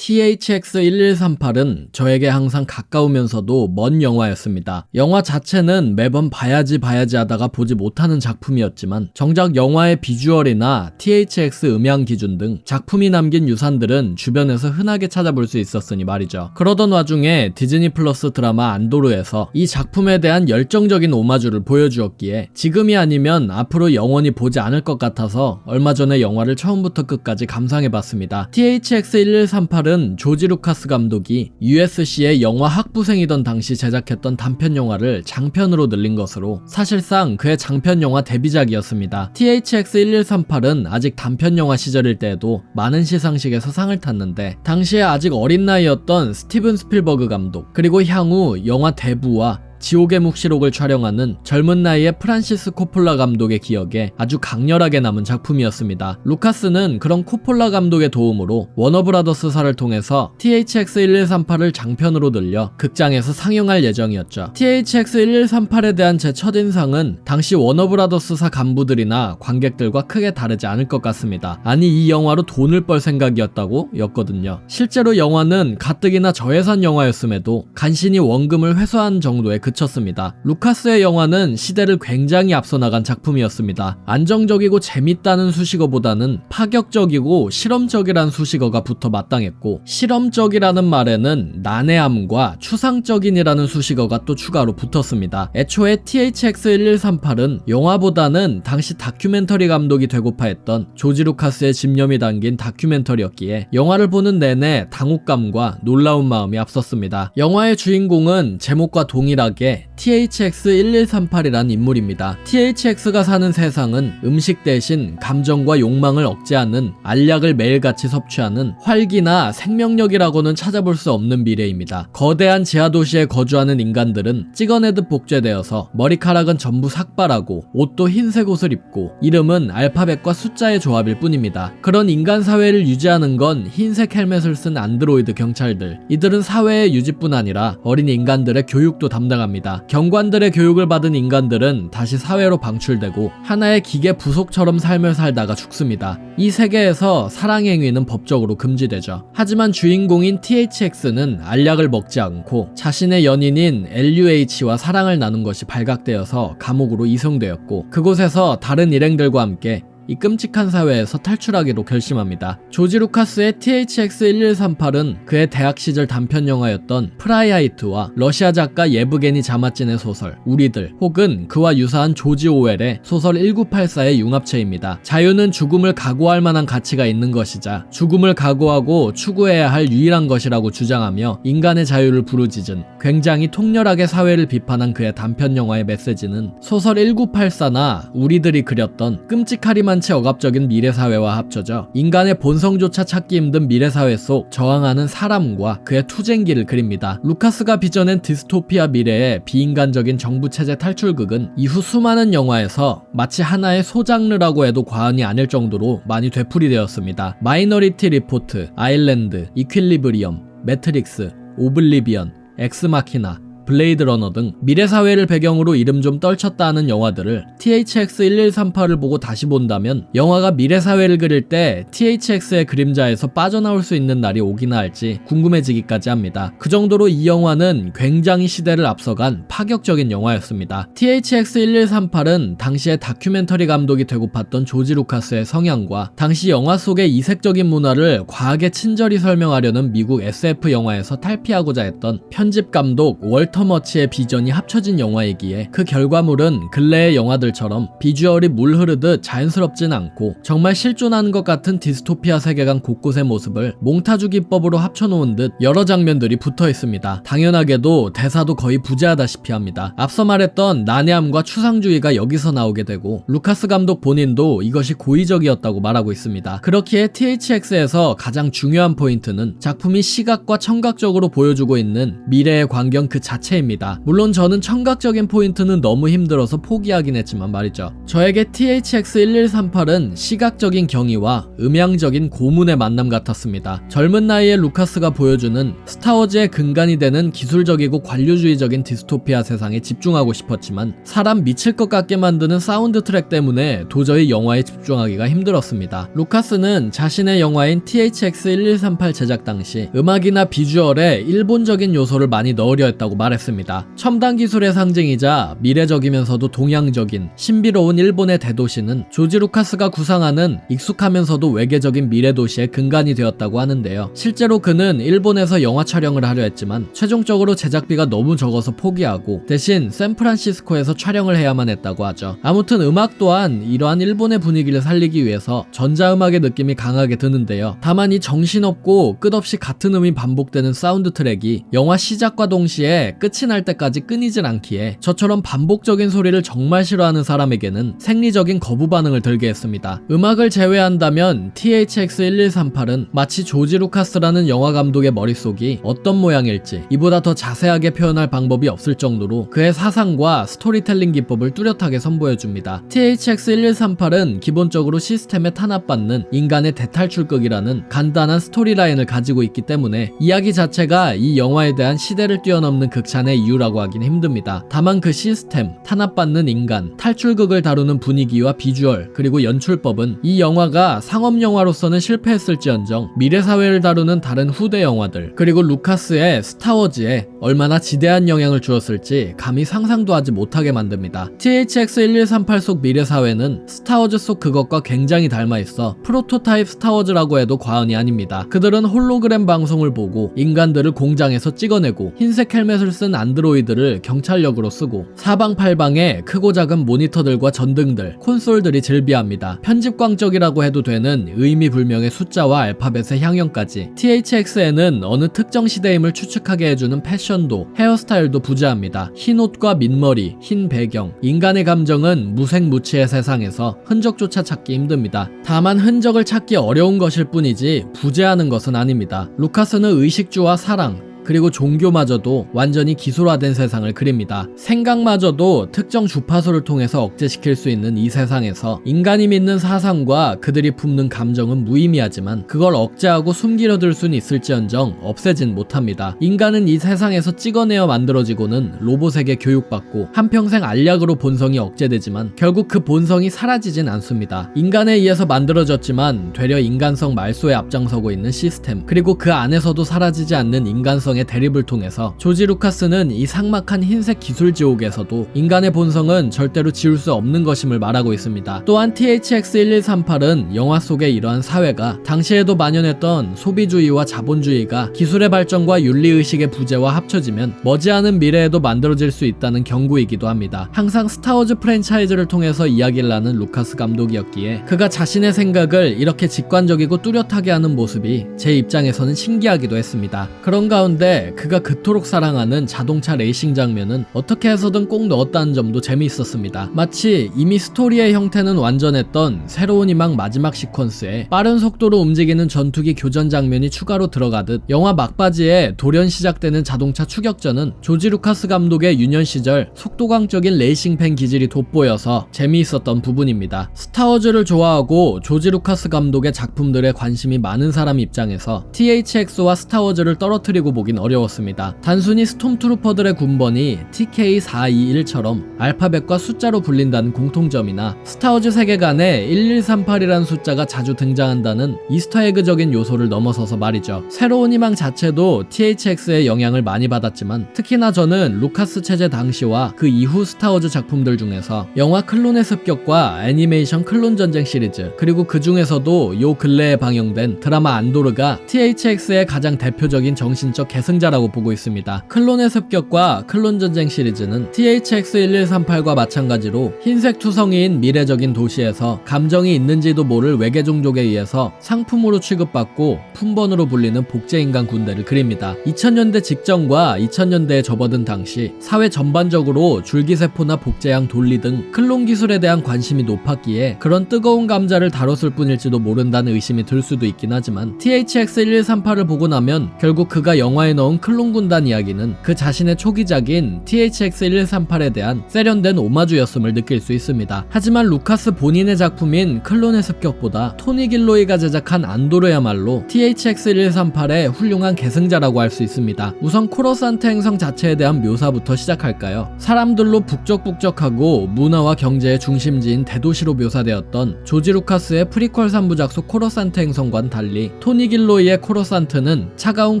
THX1138은 저에게 항상 가까우면서도 먼 영화였습니다. 영화 자체는 매번 봐야지 하다가 보지 못하는 작품이었지만 정작 영화의 비주얼이나 THX 음향 기준 등 작품이 남긴 유산들은 주변에서 흔하게 찾아볼 수 있었으니 말이죠. 그러던 와중에 디즈니 플러스 드라마 안도르에서 이 작품에 대한 열정적인 오마주를 보여주었기에 지금이 아니면 앞으로 영원히 보지 않을 것 같아서 얼마 전에 영화를 처음부터 끝까지 감상해봤습니다. THX1138은 조지 루카스 감독이 USC의 영화 학부생이던 당시 제작했던 단편 영화를 장편으로 늘린 것으로 사실상 그의 장편 영화 데뷔작이었습니다. THX1138은 아직 단편 영화 시절일 때에도 많은 시상식에서 상을 탔는데 당시에 아직 어린 나이였던 스티븐 스필버그 감독 그리고 향후 영화 대부와 지옥의 묵시록을 촬영하는 젊은 나이의 프란시스 코폴라 감독의 기억에 아주 강렬하게 남은 작품이었습니다. 루카스는 그런 코폴라 감독의 도움으로 워너브라더스사를 통해서 THX1138을 장편으로 늘려 극장에서 상영할 예정이었죠. THX1138에 대한 제 첫인상은 당시 워너브라더스사 간부들이나 관객들과 크게 다르지 않을 것 같습니다. 아니 이 영화로 돈을 벌 생각이었다고? 였거든요. 실제로 영화는 가뜩이나 저예산 영화였음에도 간신히 원금을 회수한 정도의 그쳤습니다. 루카스의 영화는 시대를 굉장히 앞서 나간 작품이었습니다. 안정적이고 재밌다는 수식어보다는 파격적이고 실험적이란 수식어가 붙어 마땅했고 실험적이라는 말에는 난해함과 추상적인이라는 수식어가 또 추가로 붙었습니다. 애초에 THX1138은 영화보다는 당시 다큐멘터리 감독이 되고파 했던 조지 루카스의 집념이 담긴 다큐멘터리였기에 영화를 보는 내내 당혹감과 놀라운 마음이 앞섰습니다. 영화의 주인공은 제목과 동일하게 THX1138이란 인물입니다. THX가 사는 세상은 음식 대신 감정과 욕망을 억제하는 알약을 매일같이 섭취하는 활기나 생명력이라고는 찾아볼 수 없는 미래입니다. 거대한 지하도시에 거주하는 인간들은 찍어내듯 복제되어서 머리카락은 전부 삭발하고 옷도 흰색 옷을 입고 이름은 알파벳과 숫자의 조합일 뿐입니다. 그런 인간 사회를 유지하는 건 흰색 헬멧을 쓴 안드로이드 경찰들. 이들은 사회의 유지뿐 아니라 어린 인간들의 교육도 담당합니다. 경관들의 교육을 받은 인간들은 다시 사회로 방출되고 하나의 기계 부속처럼 삶을 살다가 죽습니다. 이 세계에서 사랑행위는 법적으로 금지되죠. 하지만 주인공인 THX는 알약을 먹지 않고 자신의 연인인 LUH와 사랑을 나눈 것이 발각되어서 감옥으로 이송되었고 그곳에서 다른 일행들과 함께 이 끔찍한 사회에서 탈출하기로 결심합니다. 조지 루카스의 THX1138은 그의 대학 시절 단편 영화였던 프라이하이트와 러시아 작가 예브게니 자마찐의 소설 우리들 혹은 그와 유사한 조지 오웰의 소설 1984의 융합체입니다. 자유는 죽음을 각오할 만한 가치가 있는 것이자 죽음을 각오하고 추구해야 할 유일한 것이라고 주장하며 인간의 자유를 부르짖은 굉장히 통렬하게 사회를 비판한 그의 단편 영화의 메시지는 소설 1984나 우리들이 그렸던 끔찍하리만 채 억압적인 미래사회와 합쳐져 인간의 본성조차 찾기 힘든 미래사회 속 저항하는 사람과 그의 투쟁기를 그립니다. 루카스가 빚어낸 디스토피아 미래의 비인간적인 정부체제 탈출극은 이후 수많은 영화에서 마치 하나의 소장르라고 해도 과언이 아닐 정도로 많이 되풀이되었습니다. 마이너리티 리포트, 아일랜드, 이퀼리브리엄, 매트릭스, 오블리비언, 엑스마키나, 블레이드 러너 등 미래사회를 배경으로 이름 좀 떨쳤다 하는 영화들을 THX1138을 보고 다시 본다면 영화가 미래사회를 그릴 때 THX의 그림자에서 빠져나올 수 있는 날이 오기나 할지 궁금해지기까지 합니다. 그 정도로 이 영화는 굉장히 시대를 앞서간 파격적인 영화였습니다. THX1138은 당시에 다큐멘터리 감독이 되고팠던 조지 루카스의 성향과 당시 영화 속의 이색적인 문화를 과하게 친절히 설명하려는 미국 SF 영화에서 탈피하고자 했던 편집 감독 월터 머치의 비전이 합쳐진 영화이기에 그 결과물은 근래의 영화들처럼 비주얼이 물 흐르듯 자연스럽진 않고 정말 실존하는 것 같은 디스토피아 세계관 곳곳의 모습을 몽타주 기법으로 합쳐놓은 듯 여러 장면들이 붙어 있습니다. 당연하게도 대사도 거의 부재하다시피 합니다. 앞서 말했던 난해함과 추상주의가 여기서 나오게 되고 루카스 감독 본인도 이것이 고의적이었다고 말하고 있습니다. 그렇기에 THX에서 가장 중요한 포인트는 작품이 시각과 청각적으로 보여주고 있는 미래의 광경 그 자체입니다. 자체입니다. 물론 저는 청각적인 포인트는 너무 힘들어서 포기하긴 했지만 말이죠. 저에게 THX-1138은 시각적인 경이와 음향적인 고문의 만남 같았습니다. 젊은 나이에 루카스가 보여주는 스타워즈의 근간이 되는 기술적이고 관료주의적인 디스토피아 세상에 집중하고 싶었지만 사람 미칠 것 같게 만드는 사운드 트랙 때문에 도저히 영화에 집중하기가 힘들었습니다. 루카스는 자신의 영화인 THX-1138 제작 당시 음악이나 비주얼에 일본적인 요소를 많이 넣으려 했다고 말했습니다. 첨단 기술의 상징이자 미래적이면서도 동양적인 신비로운 일본의 대도시는 조지 루카스가 구상하는 익숙하면서도 외계적인 미래 도시의 근간이 되었다고 하는데요. 실제로 그는 일본에서 영화 촬영을 하려 했지만 최종적으로 제작비가 너무 적어서 포기하고 대신 샌프란시스코에서 촬영을 해야만 했다고 하죠. 아무튼 음악 또한 이러한 일본의 분위기를 살리기 위해서 전자음악의 느낌이 강하게 드는데요. 다만 이 정신없고 끝없이 같은 음이 반복되는 사운드 트랙이 영화 시작과 동시에 끝이 날 때까지 끊이질 않기에 저처럼 반복적인 소리를 정말 싫어하는 사람에게는 생리적인 거부 반응을 들게 했습니다. 음악을 제외한다면 THX-1138은 마치 조지 루카스라는 영화 감독의 머릿속이 어떤 모양일지 이보다 더 자세하게 표현할 방법이 없을 정도로 그의 사상과 스토리텔링 기법을 뚜렷하게 선보여줍니다. THX-1138은 기본적으로 시스템에 탄압받는 인간의 대탈출극이라는 간단한 스토리라인을 가지고 있기 때문에 이야기 자체가 이 영화에 대한 시대를 뛰어넘는 극찬의 이유라고 하긴 힘듭니다. 다만 그 시스템, 탄압받는 인간, 탈출극을 다루는 분위기와 비주얼, 그리고 연출법은 이 영화가 상업영화로서는 실패했을지언정 미래사회를 다루는 다른 후대 영화들, 그리고 루카스의 스타워즈에 얼마나 지대한 영향을 주었을지 감히 상상도 하지 못하게 만듭니다. THX-1138 속 미래사회는 스타워즈 속 그것과 굉장히 닮아있어 프로토타입 스타워즈라고 해도 과언이 아닙니다. 그들은 홀로그램 방송을 보고 인간들을 공장에서 찍어내고 흰색 헬멧을 쓴 안드로이드를 경찰력으로 쓰고 사방팔방에 크고 작은 모니터들과 전등들, 콘솔들이 즐비합니다. 편집광적이라고 해도 되는 의미불명의 숫자와 알파벳의 향연까지 THX에는 어느 특정 시대임을 추측하게 해주는 패션도 헤어스타일도 부재합니다. 흰 옷과 민머리, 흰 배경, 인간의 감정은 무색무취의 세상에서 흔적조차 찾기 힘듭니다. 다만 흔적을 찾기 어려운 것일 뿐이지 부재하는 것은 아닙니다. 루카스는 의식주와 사랑, 그리고 종교마저도 완전히 기술화된 세상을 그립니다. 생각마저도 특정 주파수를 통해서 억제시킬 수 있는 이 세상에서 인간이 믿는 사상과 그들이 품는 감정은 무의미하지만 그걸 억제하고 숨기려둘 수는 있을지언정 없애진 못합니다. 인간은 이 세상에서 찍어내어 만들어지고는 로봇에게 교육받고 한평생 알약으로 본성이 억제되지만 결국 그 본성이 사라지진 않습니다. 인간에 의해서 만들어졌지만 되려 인간성 말소에 앞장서고 있는 시스템, 그리고 그 안에서도 사라지지 않는 인간성 의 대립을 통해서 조지 루카스는 이 삭막한 흰색 기술 지옥에서도 인간의 본성은 절대로 지울 수 없는 것임을 말하고 있습니다. 또한 THX-1138은 영화 속의 이러한 사회가 당시에도 만연했던 소비주의와 자본주의가 기술의 발전과 윤리의식의 부재와 합쳐지면 머지않은 미래에도 만들어질 수 있다는 경고이기도 합니다. 항상 스타워즈 프랜차이즈를 통해서 이야기를 하는 루카스 감독이었기에 그가 자신의 생각을 이렇게 직관적이고 뚜렷하게 하는 모습이 제 입장에서는 신기하기도 했습니다. 그런 가운데 그가 그토록 사랑하는 자동차 레이싱 장면은 어떻게 해서든 꼭 넣었다는 점도 재미있었습니다. 마치 이미 스토리의 형태는 완전했던 새로운 희망 마지막 시퀀스에 빠른 속도로 움직이는 전투기 교전 장면이 추가로 들어가듯 영화 막바지에 돌연 시작되는 자동차 추격전은 조지 루카스 감독의 유년 시절 속도광적인 레이싱팬 기질이 돋보여서 재미있었던 부분입니다. 스타워즈를 좋아하고 조지 루카스 감독의 작품들에 관심이 많은 사람 입장에서 THX와 스타워즈를 떨어뜨리고 보긴 어려웠습니다. 단순히 스톰트루퍼들의 군번이 TK421처럼 알파벳과 숫자로 불린다는 공통점이나 스타워즈 세계관에 1138이라는 숫자가 자주 등장한다는 이스터에그적인 요소를 넘어서서 말이죠. 새로운 희망 자체도 THX의 영향을 많이 받았지만 특히나 저는 루카스 체제 당시와 그 이후 스타워즈 작품들 중에서 영화 클론의 습격과 애니메이션 클론 전쟁 시리즈, 그리고 그 중에서도 요 근래에 방영된 드라마 안도르가 THX의 가장 대표적인 정신적 계승자라고 보고 있습니다. 클론의 습격과 클론 전쟁 시리즈는 THX-1138과 마찬가지로 흰색 투성이인 미래적인 도시에서 감정이 있는지도 모를 외계 종족에 의해서 상품으로 취급받고 품번으로 불리는 복제인간 군대를 그립니다. 2000년대 직전과 2000년대에 접어든 당시 사회 전반적으로 줄기세포나 복제양 돌리 등 클론 기술에 대한 관심이 높았기에 그런 뜨거운 감자를 다뤘을 뿐일지도 모른다는 의심이 들 수도 있긴 하지만 THX-1138을 보고 나면 결국 그가 영화에 넣은 클론 군단 이야기는 그 자신의 초기작인 THX-1138에 대한 세련된 오마주였음을 느낄 수 있습니다. 하지만 루카스 본인의 작품인 클론의 습격보다 토니 길로이가 제작한 안도르야말로 THX-1138의 훌륭한 계승자라고 할 수 있습니다. 우선 코러산트 행성 자체에 대한 묘사부터 시작할까요? 사람들로 북적북적하고 문화와 경제의 중심지인 대도시로 묘사되었던 조지 루카스의 프리퀄 3부작 속 코러산트 행성과는 달리 토니 길로이의 코러산트는 차가운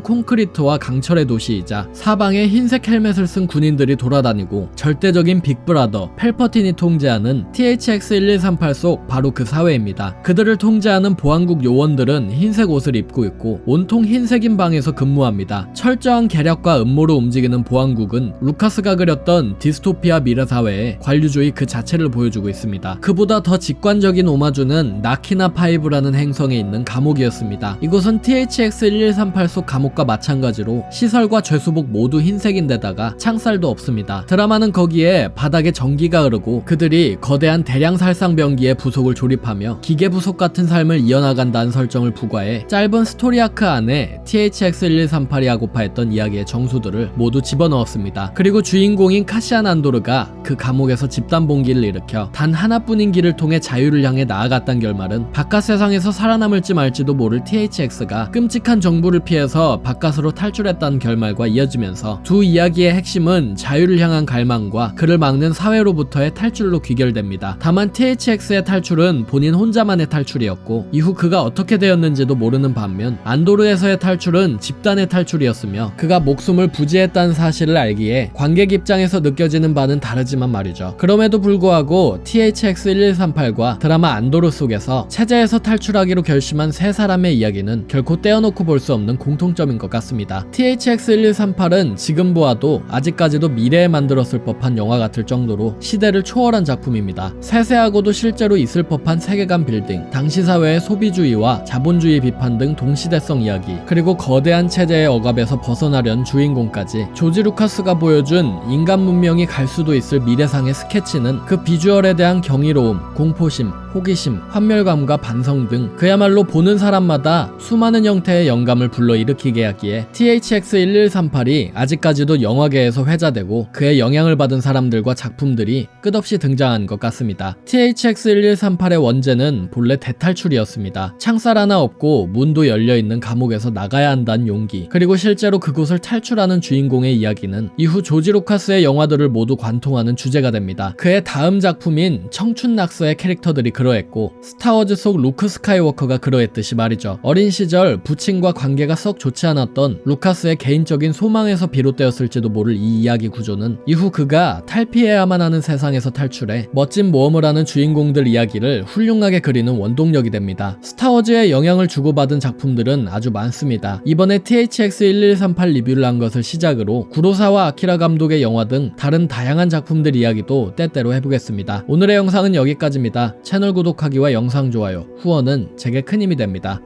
콘크리트와 강철의 도시이자 사방에 흰색 헬멧을 쓴 군인들이 돌아다니고 절대적인 빅브라더 펠퍼틴이 통제하는 THX-1138 속 바로 그 사회입니다. 그들을 통제하는 보안국 요원들은 흰색 옷을 입고 있고 온통 흰색인 방에서 근무합니다. 철저한 계략과 음모로 움직이는 보안국은 루카스가 그렸던 디스토피아 미래사회의 관료주의 그 자체를 보여주고 있습니다. 그보다 더 직관적인 오마주는 나키나5라는 행성에 있는 감옥이었습니다. 이곳은 THX-1138 속 감옥과 마찬가지로 시설과 죄수복 모두 흰색인데다가 창살도 없습니다. 드라마는 거기에 바닥에 전기가 흐르고 그들이 거대한 대량 살상병기에 부속을 조립하며 기계부속 같은 삶을 이어나간다는 설정을 부과해 짧은 스토리 아크 안에 THX-1138이 하고파했던 이야기의 정수들을 모두 집어넣었습니다. 그리고 주인공인 카시안 안도르가 그 감옥에서 집단 봉기를 일으켜 단 하나뿐인 길을 통해 자유를 향해 나아갔단 결말은 바깥 세상에서 살아남을지 말지도 모를 THX가 끔찍한 정부를 피해서 바깥으로 탈출했다는 결말과 이어지면서 두 이야기의 핵심은 자유를 향한 갈망과 그를 막는 사회로부터의 탈출로 귀결됩니다. 다만 THX의 탈출은 본인 혼자만의 탈출이었고 이후 그가 어떻게 되었는지도 모르는 반면 안도르에서의 탈출은 집단의 탈출이었으며 그가 목숨을 부지했다는 사실을 알기에 관객 입장에서 느껴지는 바는 다르지만 말이죠. 그럼에도 불구하고 THX-1138과 드라마 안도르 속에서 체제에서 탈출하기로 결심한 세 사람의 이야기는 결코 떼어놓고 볼 수 없는 공통점인 것 같습니다. THX-1138은 지금 보아도 아직까지도 미래에 만들었을 법한 영화 같을 정도로 시대를 초월한 작품입니다. 세세하고도 실제로 있을 법한 세계관 빌딩, 당시 사회의 소비주의와 자본주의 비판 등 동시대성 이야기, 그리고 거대한 체제의 억압에서 벗어나려는 주인공까지 조지 루카스가 보여준 인간 문명이 갈 수도 있을 미래상의 스케치는 그 비주얼에 대한 경이로움, 공포심, 호기심, 환멸감과 반성 등 그야말로 보는 사람마다 수많은 형태의 영감을 불러일으키게 하기에 THX-1138이 아직까지도 영화계에서 회자되고 그의 영향을 받은 사람들과 작품들이 끝없이 등장한 것 같습니다. THX-1138의 원제는 본래 대탈출이었습니다. 창살 하나 없고 문도 열려있는 감옥에서 나가야 한다는 용기, 그리고 실제로 그곳을 탈출하는 주인공의 이야기는 이후 조지 루카스의 영화들을 모두 관통하는 주제가 됩니다. 그의 다음 작품인 청춘 낙서의 캐릭터들이 그러했고 스타워즈 속 루크 스카이워커가 그러했듯이 말이죠. 어린 시절 부친과 관계가 썩 좋지 않았던 루카스의 개인적인 소망에서 비롯되었을지도 모를 이 이야기 구조는 이후 그가 탈피해야만 하는 세상에서 탈출해 멋진 모험을 하는 주인공들 이야기를 훌륭하게 그리는 원동력이 됩니다. 스타워즈에 영향을 주고받은 작품들은 아주 많습니다. 이번에 THX-1138 리뷰를 한 것을 시작으로 구로사와 아키라 감독의 영화 등 다른 다양한 작품들 이야기도 때때로 해보겠습니다. 오늘의 영상은 여기까지입니다. 채널 구독하기와 영상 좋아요, 후원은 제게 큰 힘이 됩니다.